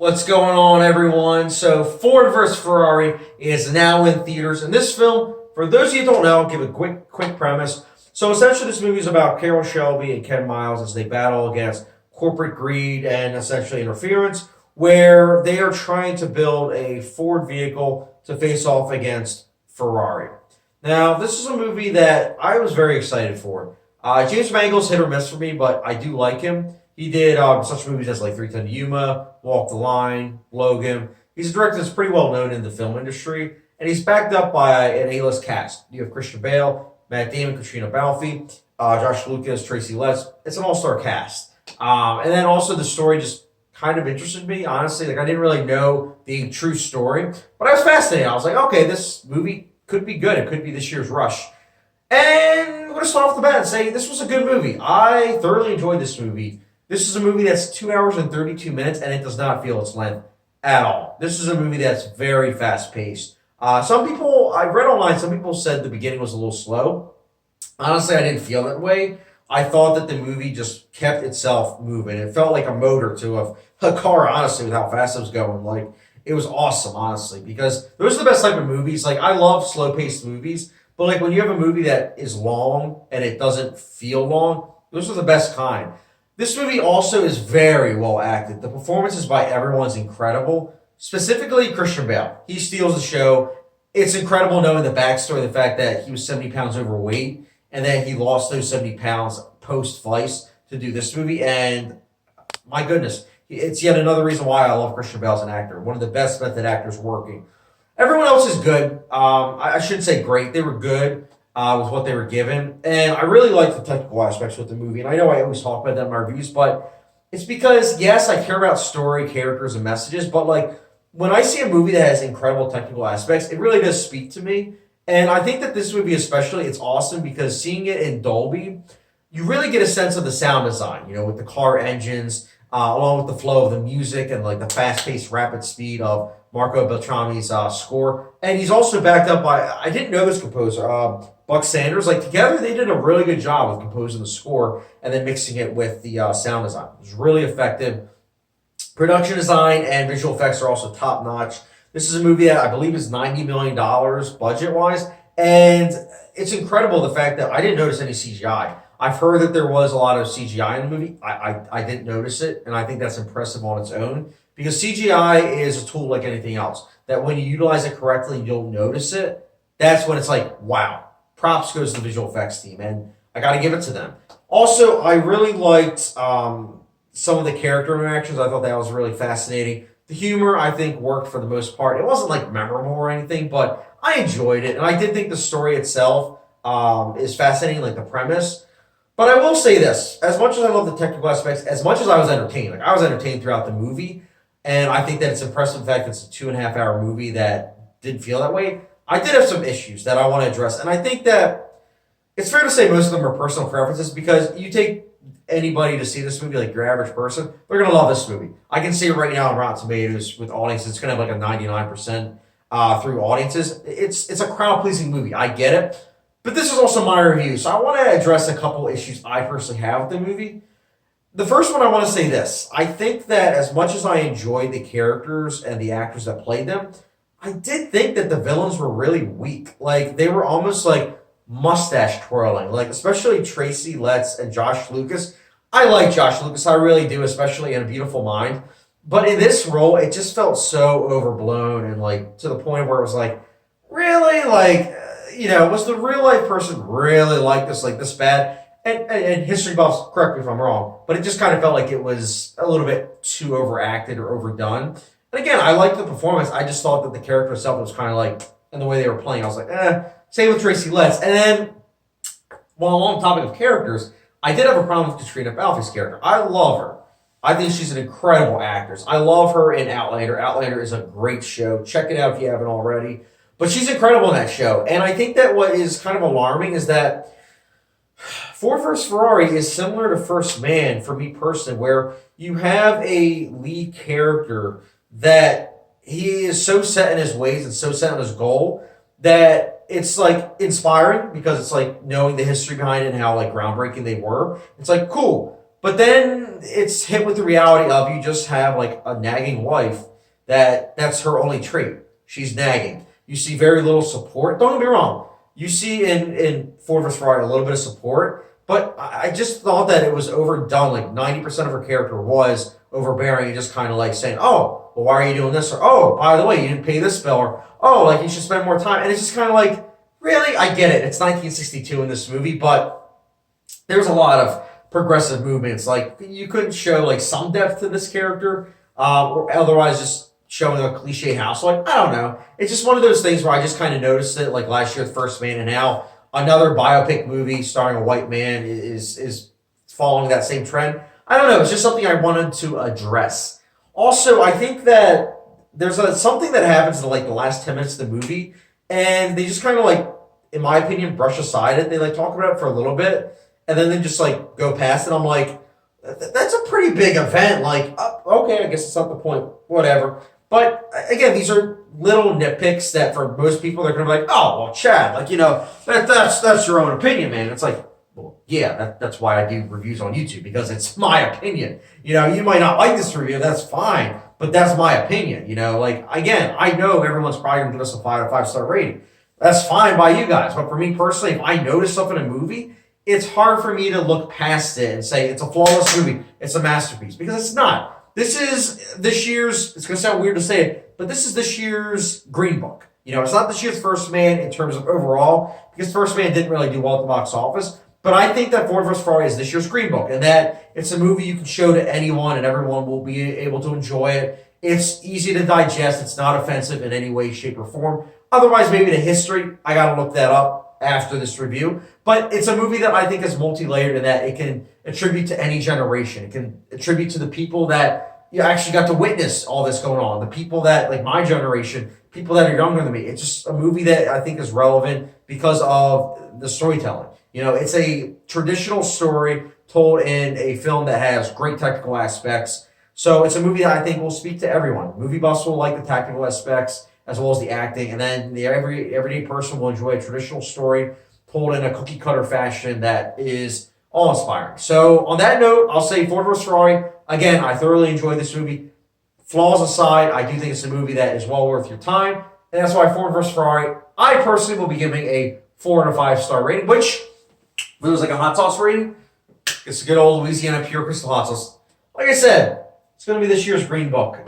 What's going on, everyone? So, Ford vs. Ferrari is now in theaters. And this film, for those of you who don't know, I'll give a quick premise. So, essentially, this movie is about Carroll Shelby and Ken Miles as they battle against corporate greed and essentially interference, where they are trying to build a Ford vehicle to face off against Ferrari. Now, this is a movie that I was very excited for. James Mangold's hit or miss for me, but I do like him. He did such movies as like 310 to Yuma, Walk the Line, Logan. He's a director that's pretty well known in the film industry, and he's backed up by an A-list cast. You have Christian Bale, Matt Damon, Katrina Balfe, Josh Lucas, Tracy Letts. It's an all-star cast. And then also the story just kind of interested me, honestly. Like, I didn't really know the true story, but I was fascinated. I was like, okay, this movie could be good. It could be this year's Rush. And I'm going to start off the bat and say this was a good movie. I thoroughly enjoyed this movie. This is a movie that's 2 hours and 32 minutes, and it does not feel its length at all. This is a movie that's very fast-paced. Some people, I read online, some people said the beginning was a little slow. Honestly, I didn't feel that way. I thought that the movie just kept itself moving. It felt like a motor to a car, honestly, with how fast it was going. Like, it was awesome, honestly, because those are the best type of movies. Like, I love slow-paced movies, but like when you have a movie that is long and it doesn't feel long, those are the best kind. This movie also is very well acted. The performances by everyone's incredible, specifically Christian Bale. He steals the show. It's incredible knowing the backstory, the fact that he was 70 pounds overweight and that he lost those 70 pounds post-Vice to do this movie. And my goodness, it's yet another reason why I love Christian Bale as an actor. One of the best method actors working. Everyone else is good. I shouldn't say great. They were good. With what they were given. And I really like the technical aspects with the movie. And I know I always talk about that in my reviews, but it's because, yes, I care about story, characters, and messages, but like when I see a movie that has incredible technical aspects, it really does speak to me. And I think that this movie especially, it's awesome because seeing it in Dolby, you really get a sense of the sound design, with the car engines, along with the flow of the music and like the fast-paced rapid speed of Marco Beltrami's score. And he's also backed up by, I didn't know this composer, Buck Sanders. Like, together they did a really good job with composing the score and then mixing it with the sound design. It was really effective. Production design and visual effects are also top-notch. This is a movie that I believe is $90 million budget-wise, and it's incredible the fact that I didn't notice any CGI. I've heard that there was a lot of CGI in the movie. I didn't notice it, and I think that's impressive on its own because CGI is a tool like anything else, that when you utilize it correctly and you'll notice it, that's when it's like, wow. Props goes to the visual effects team, and I got to give it to them. Also, I really liked some of the character interactions. I thought that was really fascinating. The humor, I think, worked for the most part. It wasn't like memorable or anything, but I enjoyed it, and I did think the story itself is fascinating, like the premise. But I will say this: as much as I love the technical aspects, as much as I was entertained, like I was entertained throughout the movie, and I think that it's impressive the fact that it's a 2.5 hour movie that didn't feel that way. I did have some issues that I want to address, and I think that it's fair to say most of them are personal preferences because you take anybody to see this movie, like your average person, they're going to love this movie. I can see it right now on Rotten Tomatoes with audiences. It's going to have like a 99% through audiences. It's a crowd-pleasing movie. I get it. But this is also my review, so I want to address a couple issues I personally have with the movie. The first one, I want to say this. I think that as much as I enjoyed the characters and the actors that played them, I did think that the villains were really weak. Like, they were almost like mustache twirling. Like, especially Tracy Letts and Josh Lucas. I like Josh Lucas, I really do, especially in A Beautiful Mind. But in this role, it just felt so overblown and like to the point where it was like, really? Like, was the real life person really like this bad? And history buffs, correct me if I'm wrong, but it just kind of felt like it was a little bit too overacted or overdone. And again, I liked the performance. I just thought that the character itself was kind of like, and the way they were playing, I was like, Same with Tracy Letts. And then, while on the topic of characters, I did have a problem with Katrina Balfe's character. I love her. I think she's an incredible actress. I love her in Outlander. Outlander is a great show. Check it out if you haven't already. But she's incredible in that show. And I think that what is kind of alarming is that Ford vs. Ferrari is similar to First Man for me personally, where you have a lead character that he is so set in his ways and so set on his goal that it's like inspiring because it's like knowing the history behind it and how like groundbreaking they were. It's like cool. But then it's hit with the reality of you just have like a nagging wife that's her only trait. She's nagging. You see very little support. Don't get me wrong. You see in Ford vs. Ferrari a little bit of support, but I just thought that it was overdone. Like 90% of her character was overbearing and just kind of like saying, "Oh, well, why are you doing this?" Or, "Oh, by the way, you didn't pay this bill," or, "Oh, like you should spend more time." And it's just kind of like, really? I get it. It's 1962 in this movie, but there's a lot of progressive movements. Like you couldn't show like some depth to this character, or otherwise just showing a cliche house. Like I don't know. It's just one of those things where I just kind of noticed it. Like last year, The First Man, and now another biopic movie starring a white man is following that same trend. I don't know. It's just something I wanted to address. Also, I think that there's something that happens in like the last 10 minutes of the movie, and they just kind of like, in my opinion, brush aside it. They like talk about it for a little bit, and then they just like go past it. I'm like, that's a pretty big event. Like, okay, I guess it's not the point. Whatever. But again, these are little nitpicks that for most people they're gonna be like, oh well, Chad, like that's your own opinion, man. It's like, well, yeah, that's why I do reviews on YouTube, because it's my opinion. You might not like this review, that's fine, but that's my opinion. Like again, I know everyone's probably gonna give us a 5-star rating. That's fine by you guys, but for me personally, if I notice stuff in a movie, it's hard for me to look past it and say it's a flawless movie, it's a masterpiece, because it's not. This is this year's, it's going to sound weird to say it, but this is this year's Green Book. It's not this year's First Man in terms of overall, because First Man didn't really do well at the box office, but I think that Ford vs. Ferrari is this year's Green Book, and that it's a movie you can show to anyone and everyone will be able to enjoy it. It's easy to digest. It's not offensive in any way, shape, or form. Otherwise, maybe the history, I got to look that up after this review. But it's a movie that I think is multi-layered, and that it can attribute to any generation. It can attribute to the people that you actually got to witness all this going on. The people that, like my generation, people that are younger than me. It's just a movie that I think is relevant because of the storytelling. It's a traditional story told in a film that has great technical aspects. So it's a movie that I think will speak to everyone. Movie buffs will like the technical aspects as well as the acting, and then the everyday person will enjoy a traditional story told in a cookie cutter fashion that is awe-inspiring. So on that note, I'll say Ford vs. Ferrari. Again, I thoroughly enjoyed this movie. Flaws aside, I do think it's a movie that is well worth your time, and that's why Ford vs. Ferrari, I personally will be giving a 4 and a 5-star rating, which, if it was like a hot sauce rating, it's a good old Louisiana pure crystal hot sauce. Like I said, it's going to be this year's Green Book.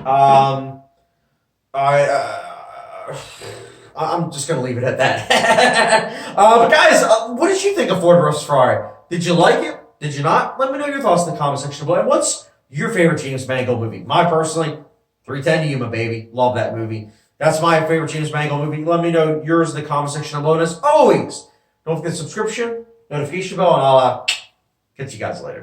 I'm just going to leave it at that. But guys, what did you think of Ford vs. Ferrari? Did you like it? Did you not? Let me know your thoughts in the comment section below. And what's your favorite James Mangold movie? My personally, 310 to Yuma, baby. Love that movie. That's my favorite James Mangold movie. Let me know yours in the comment section below. And as always, don't forget subscription, notification bell, and I'll catch you guys later.